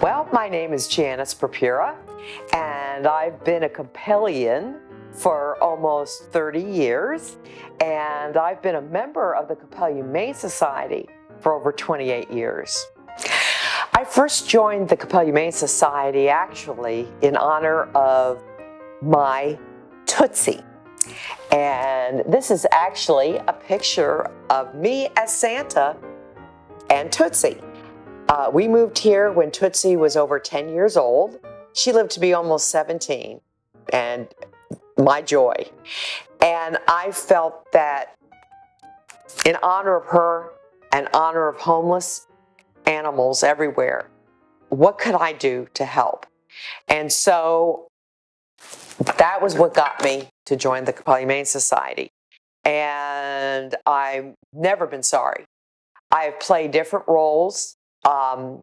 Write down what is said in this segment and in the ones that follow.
Well, my name is Janice Purpura, and I've been a Coppellian for almost 30 years, and I've been a member of the Coppell Humane Society for over 28 years. I first joined the Coppell Humane Society actually in honor of my Tootsie. And this is actually a picture of me as Santa and Tootsie. We moved here when Tootsie was over 10 years old. She lived to be almost 17, and my joy. And I felt that in honor of her and honor of homeless animals everywhere, what could I do to help? And so that was what got me to join the Coppell Humane Society. And I've never been sorry. I have played different roles in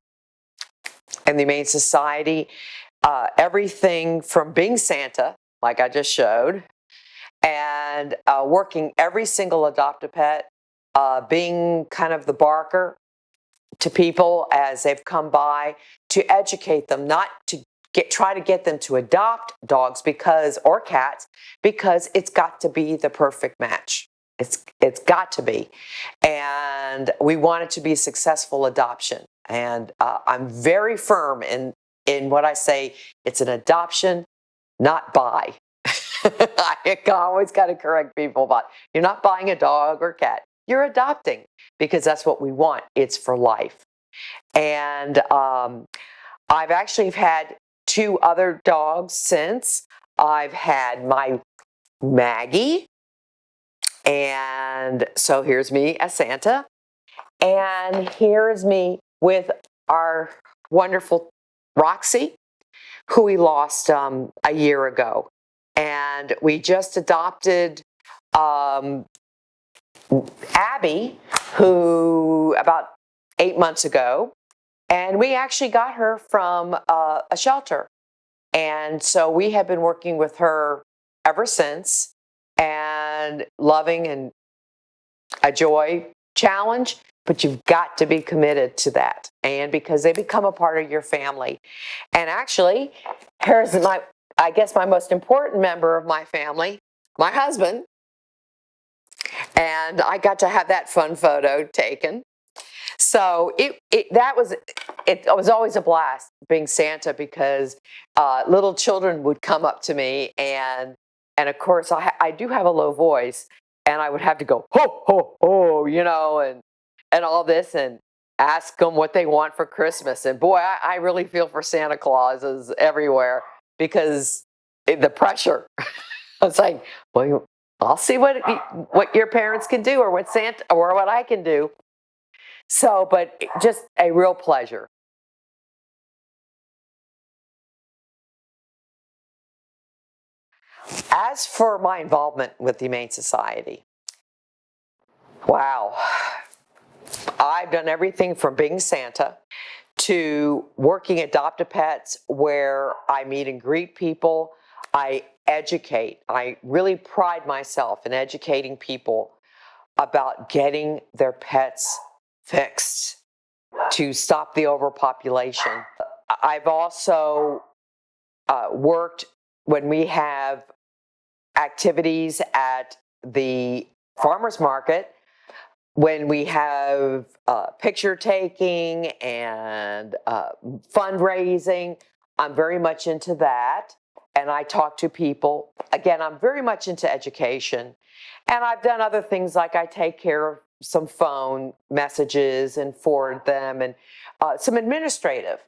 the Humane Society, everything from being Santa, like I just showed, and working every single adopt-a pet, being kind of the barker to people as they've come by, to educate them, not to try to get them to adopt dogs or cats because it's got to be the perfect match. It's got to be. And we want it to be a successful adoption. And I'm very firm in what I say. It's an adoption, not buy. I always got to correct people about, you're not buying a dog or cat. You're adopting because that's what we want. It's for life. And I've actually had 2 other dogs since. I've had my Maggie, and so here's me as Santa, and here is me with our wonderful Roxy, who we lost a year ago. And we just adopted Abby, who about 8 months ago, and we actually got her from a shelter. And so we have been working with her ever since, and loving and a joy challenge, but you've got to be committed to that. And because they become a part of your family. And actually, here's I guess my most important member of my family, my husband. And I got to have that fun photo taken. So it was always a blast being Santa because little children would come up to me, and of course I do have a low voice, and I would have to go ho ho ho, and all this, and ask them what they want for Christmas. And boy, I really feel for Santa Clauses everywhere because the pressure. It's like, well, I'll see what your parents can do, or what Santa, or what I can do. So, but just a real pleasure. As for my involvement with the Humane Society, wow. I've done everything from being Santa to working adopt-a-pets where I meet and greet people. I educate. I really pride myself in educating people about getting their pets fixed to stop the overpopulation. I've also worked when we have activities at the farmers market, when we have picture taking and fundraising. I'm very much into that, and I talk to people. Again, I'm very much into education, and I've done other things like I take care of some phone messages and forward them, and some administrative.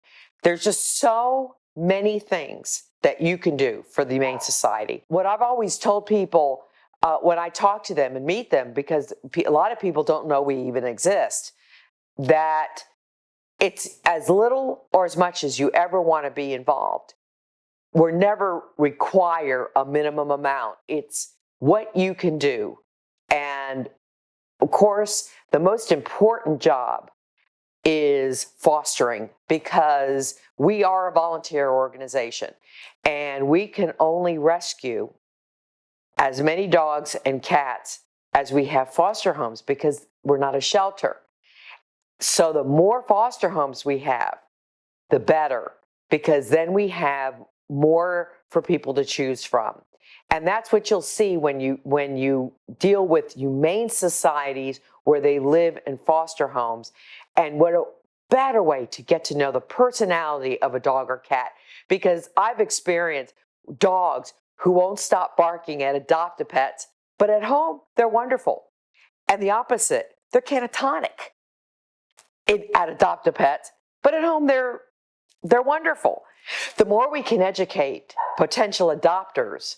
There's just so many things that you can do for the Humane Society. What I've always told people when I talk to them and meet them, because a lot of people don't know we even exist, that it's as little or as much as you ever want to be involved. We're never require a minimum amount. It's what you can do. And of course, the most important job is fostering, because we are a volunteer organization and we can only rescue as many dogs and cats as we have foster homes, because we're not a shelter. So the more foster homes we have, the better, because then we have more for people to choose from. And that's what you'll see when you deal with humane societies where they live in foster homes. And what a better way to get to know the personality of a dog or cat, because I've experienced dogs who won't stop barking at adopted pets, but at home they're wonderful. And the opposite, they're catatonic at adopted pets, but at home they're wonderful. The more we can educate potential adopters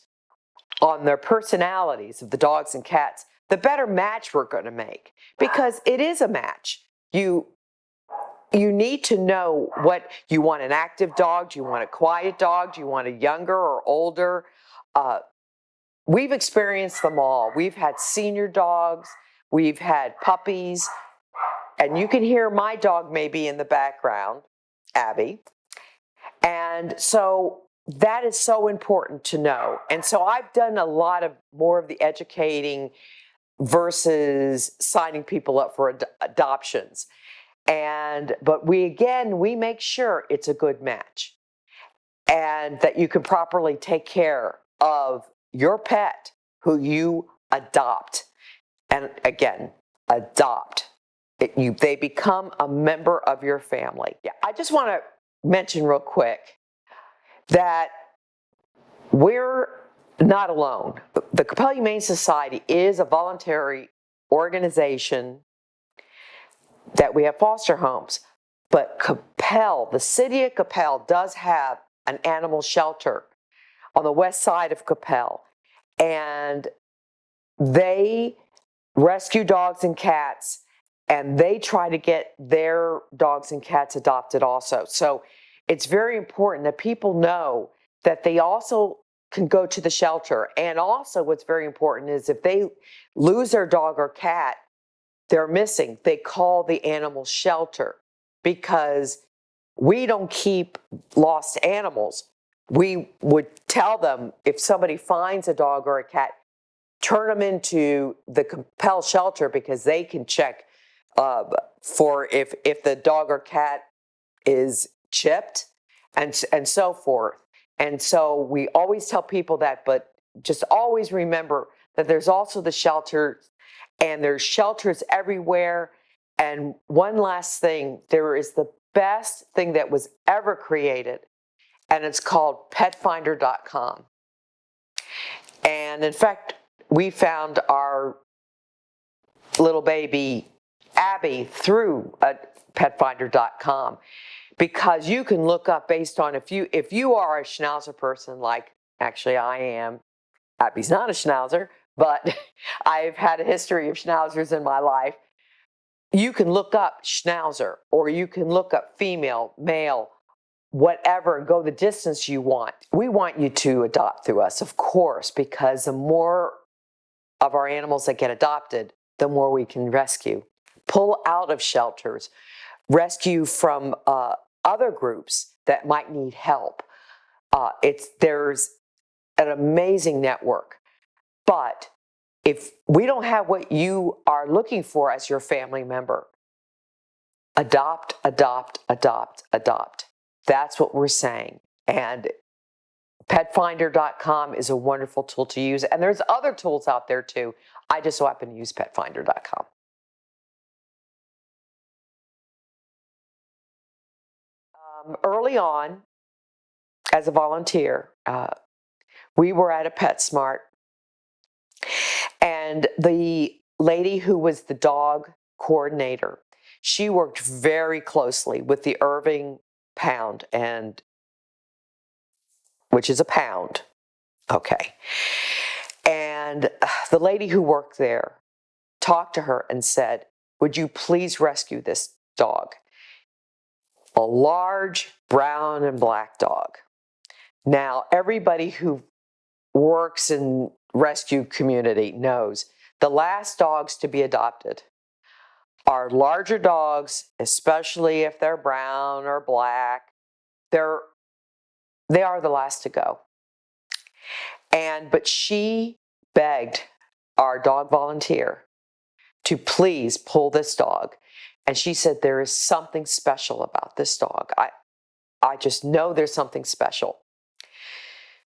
on their personalities of the dogs and cats, the better match we're going to make, because it is a match. You need to know what you want: an active dog, do you want a quiet dog, do you want a younger or older? We've experienced them all. We've had senior dogs, we've had puppies, and you can hear my dog maybe in the background, Abby. And so that is so important to know. And so I've done a lot of more of the educating versus signing people up for adoptions. But we make sure it's a good match and that you can properly take care of your pet who you adopt. And again, adopt. They become a member of your family. Yeah, I just want to mention real quick that we're not alone. The Coppell Humane Society is a voluntary organization that we have foster homes. But Coppell, the city of Coppell, does have an animal shelter on the west side of Coppell. And they rescue dogs and cats, and they try to get their dogs and cats adopted also. So it's very important that people know that they also can go to the shelter. And also what's very important is if they lose their dog or cat, they're missing, they call the animal shelter, because we don't keep lost animals. We would tell them, if somebody finds a dog or a cat, turn them into the Coppell shelter, because they can check for if the dog or cat is chipped and so forth. And so we always tell people that, but just always remember that there's also the shelter, and there's shelters everywhere. And one last thing, there is the best thing that was ever created, and it's called petfinder.com. And in fact, we found our little baby Abby through petfinder.com, because you can look up based on if you are a Schnauzer person, like actually I am. Abby's not a Schnauzer, but I've had a history of Schnauzers in my life. You can look up Schnauzer, or you can look up female, male, whatever, and go the distance you want. We want you to adopt through us, of course, because the more of our animals that get adopted, the more we can rescue. Pull out of shelters, rescue from other groups that might need help. There's an amazing network. But if we don't have what you are looking for as your family member, adopt, adopt, adopt, adopt. That's what we're saying. And petfinder.com is a wonderful tool to use. And there's other tools out there too. I just so happen to use petfinder.com. Early on, as a volunteer, we were at a PetSmart, and the lady who was the dog coordinator, she worked very closely with the Irving Pound, and which is a pound, okay. And the lady who worked there talked to her and said, "Would you please rescue this dog?" A large brown and black dog. Now, everybody who works in rescue community knows the last dogs to be adopted are larger dogs, especially if they're brown or black. They are the last to go. But she begged our dog volunteer to please pull this dog. And she said, there is something special about this dog. I just know there's something special.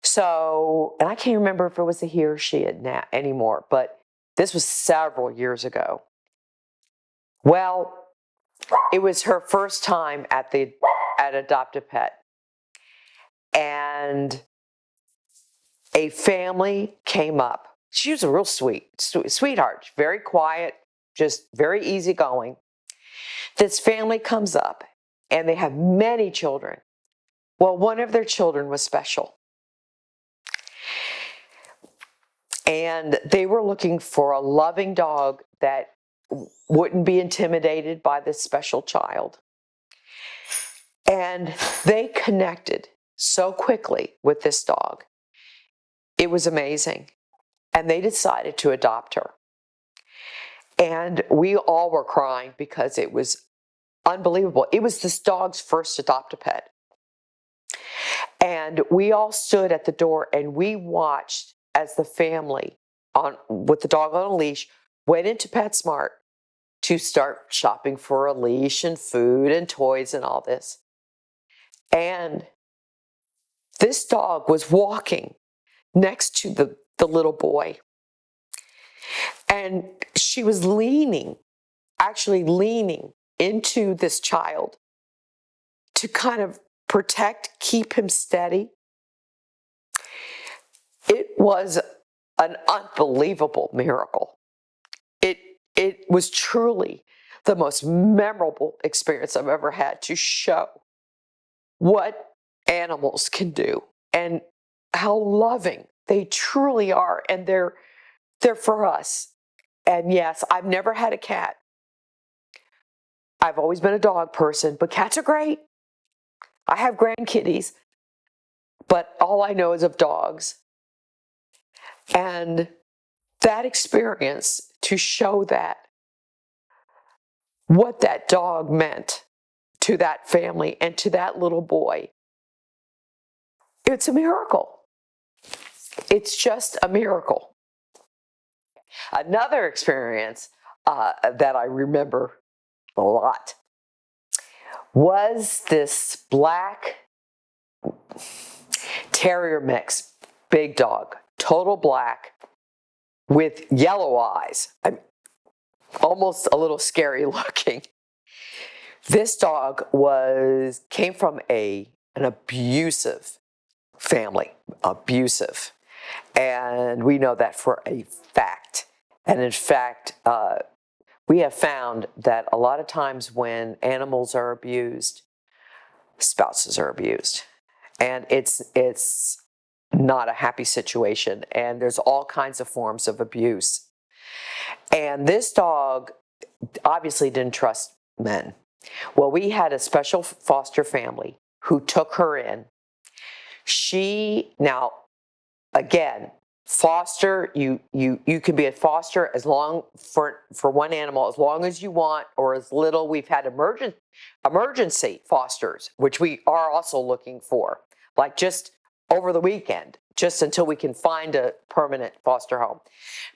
So, and I can't remember if it was a he or she anymore, but this was several years ago. Well, it was her first time at Adopt a Pet. And a family came up. She was a real sweetheart, very quiet, just very easygoing. This family comes up and they have many children. Well, one of their children was special. And they were looking for a loving dog that wouldn't be intimidated by this special child. And they connected so quickly with this dog. It was amazing. And they decided to adopt her. And we all were crying because it was unbelievable. It was this dog's first Adopt-a-Pet. And we all stood at the door and we watched as the family with the dog on a leash went into PetSmart to start shopping for a leash and food and toys and all this. And this dog was walking next to the little boy. And she was actually leaning into this child to kind of keep him steady. It was an unbelievable miracle. It was truly the most memorable experience I've ever had to show what animals can do and how loving they truly are, and they're for us. And yes, I've never had a cat. I've always been a dog person, but cats are great. I have grandkitties, but all I know is of dogs. And that experience to show that what that dog meant to that family and to that little boy, it's a miracle. It's just a miracle. Another experience that I remember a lot was this black terrier mix, big dog, total black with yellow eyes. Almost a little scary looking. This dog came from an abusive family, and we know that for a fact. And in fact, we have found that a lot of times when animals are abused, spouses are abused, and it's not a happy situation, and there's all kinds of forms of abuse. And this dog obviously didn't trust men. Well, we had a special foster family who took her in. Now, again, foster, you can be a foster as long for one animal as long as you want or as little. We've had emergency fosters, which we are also looking for, like just over the weekend, just until we can find a permanent foster home.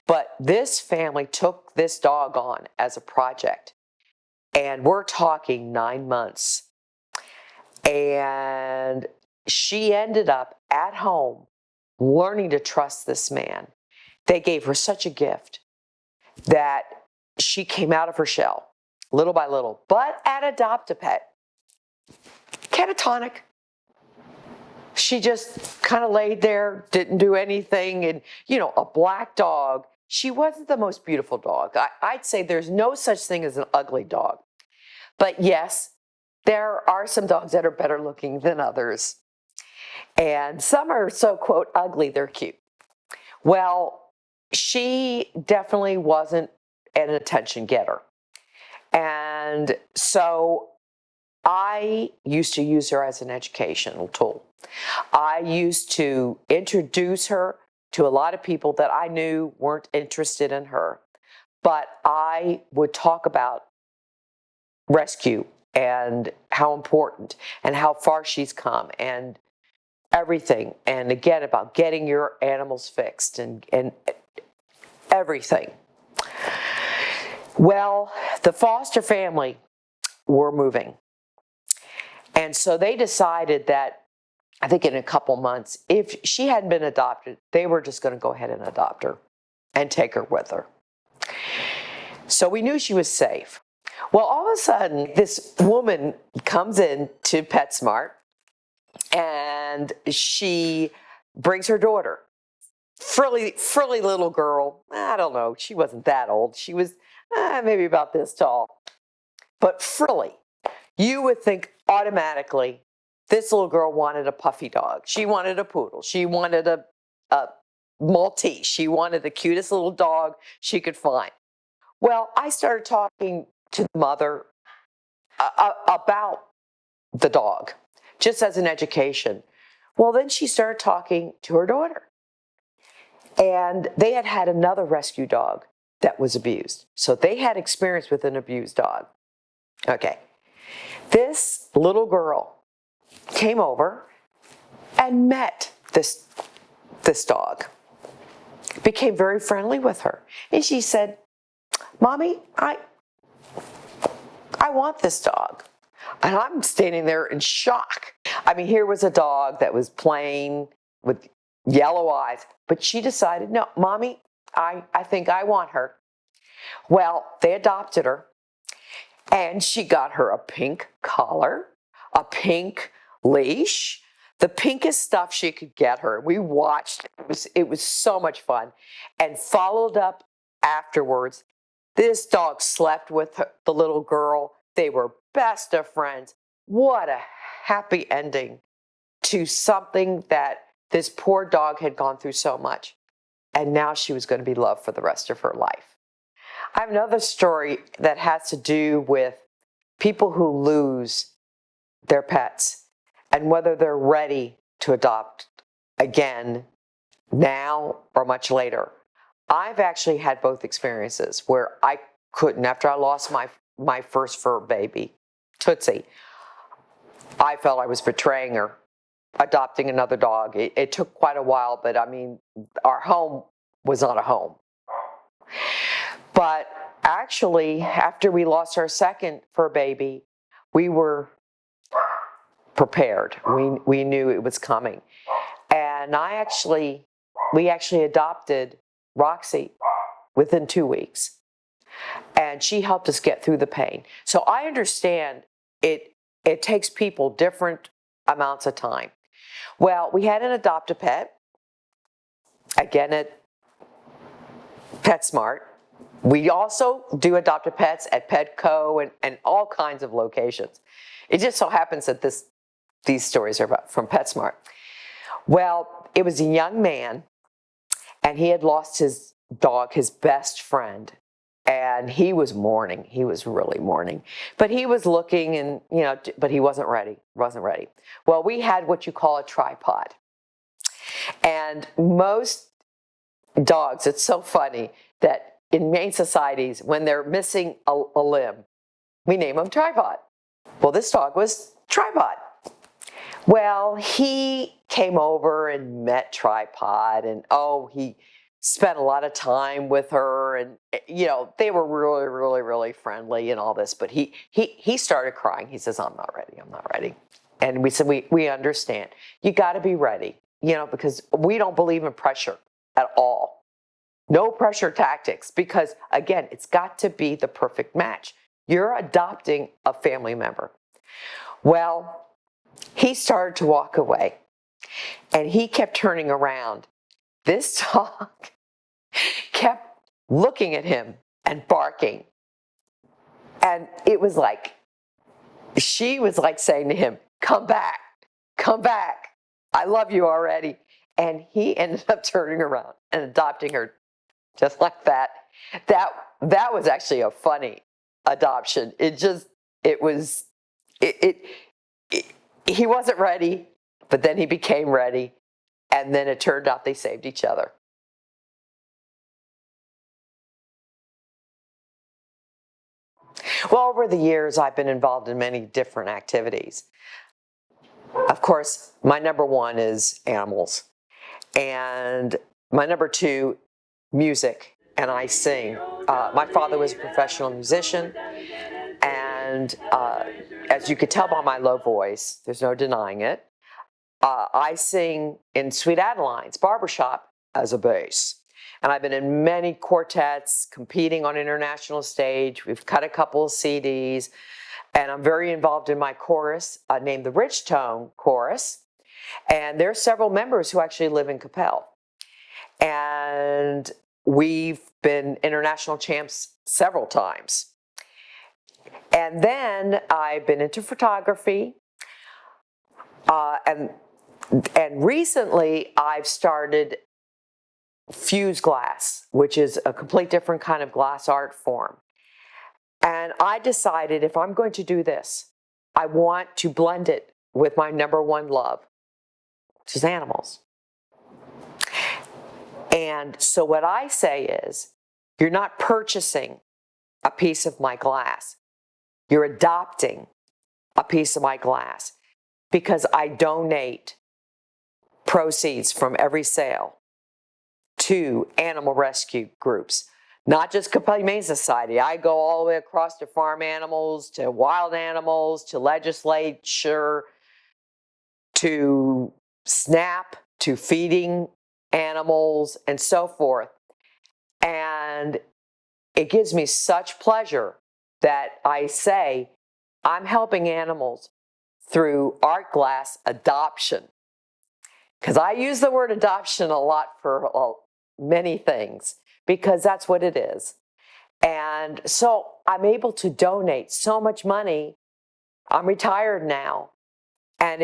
But this family took this dog on as a project, and we're talking 9 months. And she ended up at home learning to trust this man. They gave her such a gift that she came out of her shell little by little. But at Adopt-a-Pet, catatonic. She just kind of laid there, didn't do anything. And, a black dog, she wasn't the most beautiful dog. I'd say there's no such thing as an ugly dog. But yes, there are some dogs that are better looking than others. And some are so, quote, ugly, they're cute. Well, she definitely wasn't an attention getter. And so I used to use her as an educational tool. I used to introduce her to a lot of people that I knew weren't interested in her. But I would talk about rescue and how important and how far she's come and everything. And again, about getting your animals fixed and everything. Well, the foster family were moving. And so they decided that, I think in a couple months, if she hadn't been adopted, they were just going to go ahead and adopt her and take her with her. So we knew she was safe. Well, all of a sudden, this woman comes in to PetSmart, and she brings her daughter. Frilly little girl. I don't know. She wasn't that old. She was maybe about this tall, but frilly. You would think automatically this little girl wanted a puffy dog. She wanted a poodle. She wanted a Maltese. She wanted the cutest little dog she could find. Well, I started talking to the mother about the dog, just as an education. Well, then she started talking to her daughter. And they had had another rescue dog that was abused. So they had experience with an abused dog. Okay. This little girl came over and met this dog, became very friendly with her. And she said, Mommy, I want this dog. And I'm standing there in shock. I mean, here was a dog that was plain with yellow eyes, but she decided, no, Mommy, I think I want her. Well, they adopted her, and she got her a pink collar, a pink leash, the pinkest stuff she could get her. We watched. It was so much fun, and followed up afterwards. This dog slept with the little girl. They were best of friends. What a happy ending to something that this poor dog had gone through so much. And now she was going to be loved for the rest of her life. I have another story that has to do with people who lose their pets and whether they're ready to adopt again now or much later. I've actually had both experiences where I couldn't, after I lost my first fur baby, Tootsie, I felt I was betraying her, adopting another dog. It took quite a while, but I mean, our home was not a home. But actually, after we lost our second fur baby, we were prepared. We knew it was coming. And we actually adopted Roxy within 2 weeks. And she helped us get through the pain. So I understand it takes people different amounts of time. Well, we had an adopt-a-pet, again at PetSmart. We also do adopt-a-pets at Petco and all kinds of locations. It just so happens that these stories are from PetSmart. Well, it was a young man, and he had lost his dog, his best friend. And he was mourning. He was really mourning. But he was looking and, but he wasn't ready. Well, we had what you call a tripod. And most dogs, it's so funny that in humane societies, when they're missing a limb, we name them tripod. Well, this dog was tripod. Well, he came over and met Tripod, and he spent a lot of time with her, and they were really, really, really friendly and all this. But he started crying. He says, I'm not ready. And we said, we understand. You got to be ready, because we don't believe in pressure at all. No pressure tactics, because again, it's got to be the perfect match. You're adopting a family member. Well, he started to walk away, and he kept turning around. This dog kept looking at him and barking. And it was like, she was like saying to him, come back, I love you already. And he ended up turning around and adopting her just like that. That was actually a funny adoption. He wasn't ready, but then he became ready. And then it turned out they saved each other. Well, over the years, I've been involved in many different activities. Of course, my number one is animals. And my number two, music. And I sing. My father was a professional musician. And as you could tell by my low voice, there's no denying it, I sing in Sweet Adeline's barbershop as a bass. And I've been in many quartets, competing on international stage. We've cut a couple of CDs. And I'm very involved in my chorus, named the Rich Tone Chorus. And there are several members who actually live in Coppell. And we've been international champs several times. And then I've been into photography. And recently I've started fused glass, which is a complete different kind of glass art form. And I decided if I'm going to do this, I want to blend it with my number one love, which is animals. And so what I say is, you're not purchasing a piece of my glass. You're adopting a piece of my glass, because I donate proceeds from every sale to animal rescue groups. Not just Coppell Humane Society. I go all the way across to farm animals, to wild animals, to legislature, to SNAP, to feeding animals, and so forth. And it gives me such pleasure that I say I'm helping animals through art glass adoption. Because I use the word adoption a lot for many things, because that's what it is. And so I'm able to donate so much money. I'm retired now, and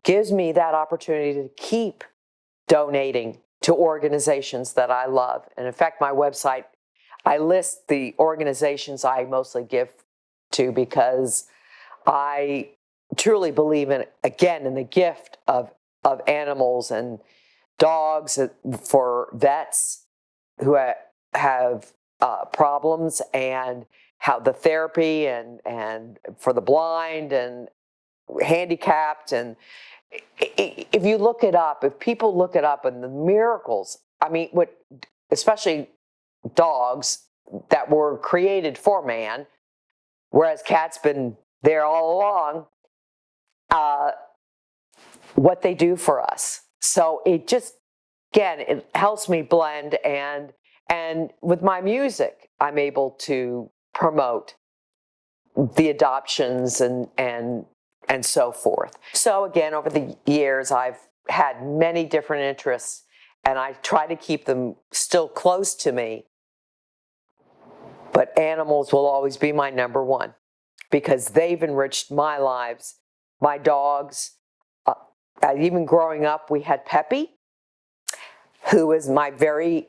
gives me that opportunity to keep donating to organizations that I love. And in fact, my website, I list the organizations I mostly give to, because I truly believe in the gift of animals and dogs for vets who have problems, and how the therapy and for the blind and handicapped. And if you look it up, if people look it up, and the miracles, I mean, especially dogs that were created for man, whereas cats been there all along, what they do for us. So it just, again, it helps me blend, and with my music, I'm able to promote the adoptions and so forth. So again, over the years, I've had many different interests, and I try to keep them still close to me. But animals will always be my number one, because they've enriched my lives. My dogs, even growing up, we had Peppy, who was my very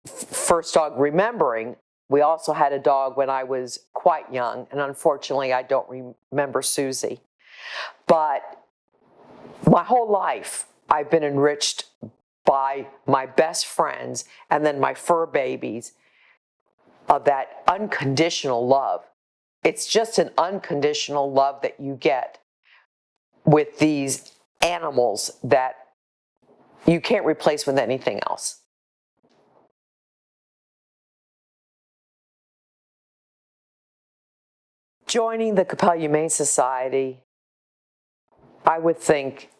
first dog remembering. We also had a dog when I was quite young, and unfortunately I don't remember Susie. But my whole life I've been enriched by my best friends, and then my fur babies, of that unconditional love. It's just an unconditional love that you get with these animals that you can't replace with anything else. Joining the Coppell Humane Society, I would think,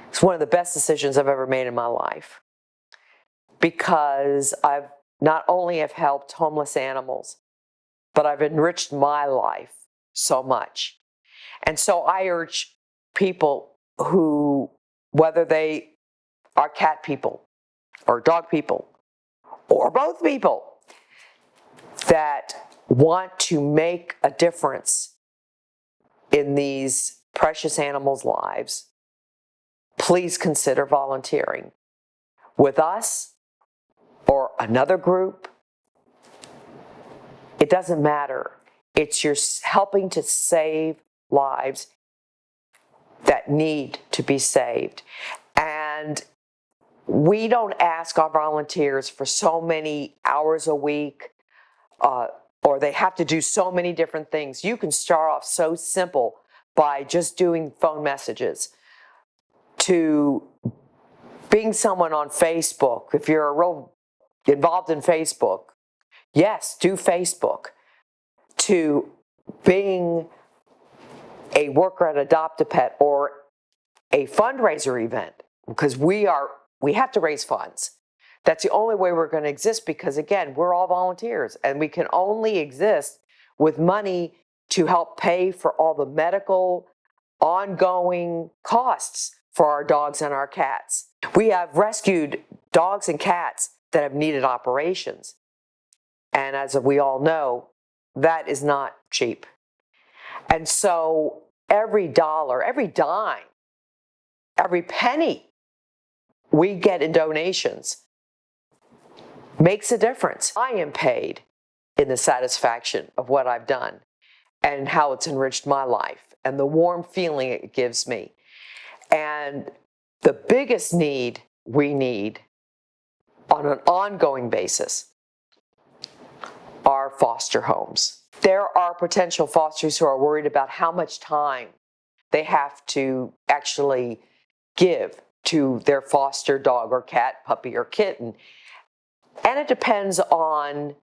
it's one of the best decisions I've ever made in my life, because I've not only have helped homeless animals, but I've enriched my life so much. And so I urge people who, whether they are cat people or dog people or both people, that want to make a difference in these precious animals' lives, please consider volunteering with us or another group. It doesn't matter. It's you're helping to save lives that need to be saved. And we don't ask our volunteers for so many hours a week, or they have to do so many different things. You can start off so simple by just doing phone messages, to being someone on Facebook. If you're real involved in Facebook, yes, do Facebook. To being a Work or Adopt a Pet or a fundraiser event, because we have to raise funds. That's the only way we're going to exist, because again, we're all volunteers and we can only exist with money to help pay for all the medical ongoing costs for our dogs and our cats. We have rescued dogs and cats that have needed operations. And as we all know, that is not cheap. And so every dollar, every dime, every penny we get in donations makes a difference. I am paid in the satisfaction of what I've done and how it's enriched my life and the warm feeling it gives me. And the biggest need we need on an ongoing basis are foster homes. There are potential fosters who are worried about how much time they have to actually give to their foster dog or cat, puppy or kitten. And it depends on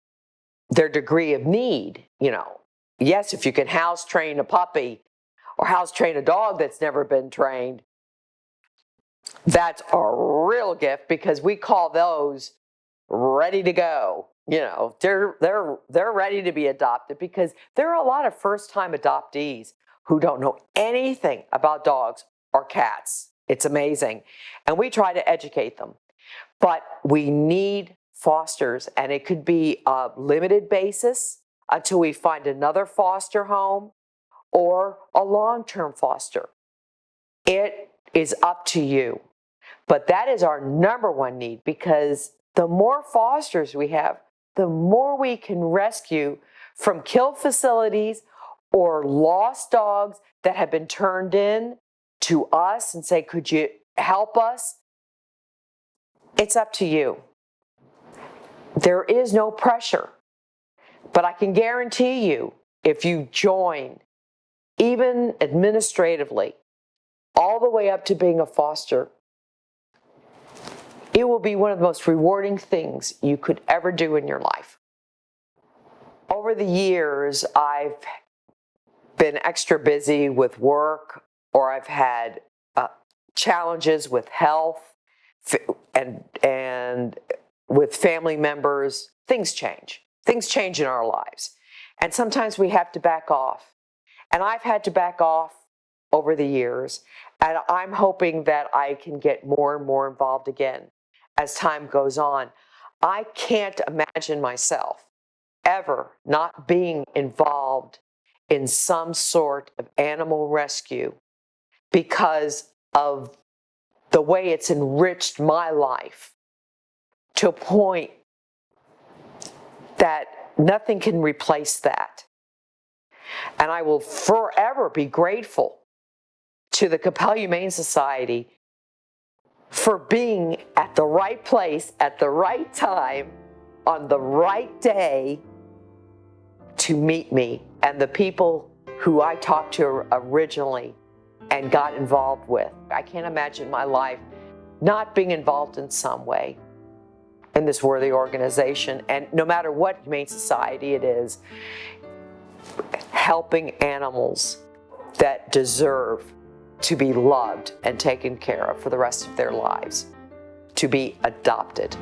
their degree of need. Yes, if you can house train a puppy or house train a dog that's never been trained, that's a real gift, because we call those ready to go. They're ready to be adopted, because there are a lot of first-time adoptees who don't know anything about dogs or cats. It's amazing. And we try to educate them. But we need fosters, and it could be a limited basis until we find another foster home or a long-term foster. It is up to you. But that is our number one need, because the more fosters we have, the more we can rescue from kill facilities or lost dogs that have been turned in to us and say, could you help us? It's up to you. There is no pressure, but I can guarantee you, if you join, even administratively, all the way up to being a foster, it will be one of the most rewarding things you could ever do in your life. Over the years, I've been extra busy with work, or I've had challenges with health and with family members. Things change. Things change in our lives. And sometimes we have to back off. And I've had to back off over the years. And I'm hoping that I can get more and more involved again as time goes on. I can't imagine myself ever not being involved in some sort of animal rescue, because of the way it's enriched my life to a point that nothing can replace that. And I will forever be grateful to the Coppell Humane Society for being at the right place at the right time on the right day to meet me and the people who I talked to originally and got involved with. I can't imagine my life not being involved in some way in this worthy organization. And no matter what humane society it is, helping animals that deserve to be loved and taken care of for the rest of their lives, to be adopted.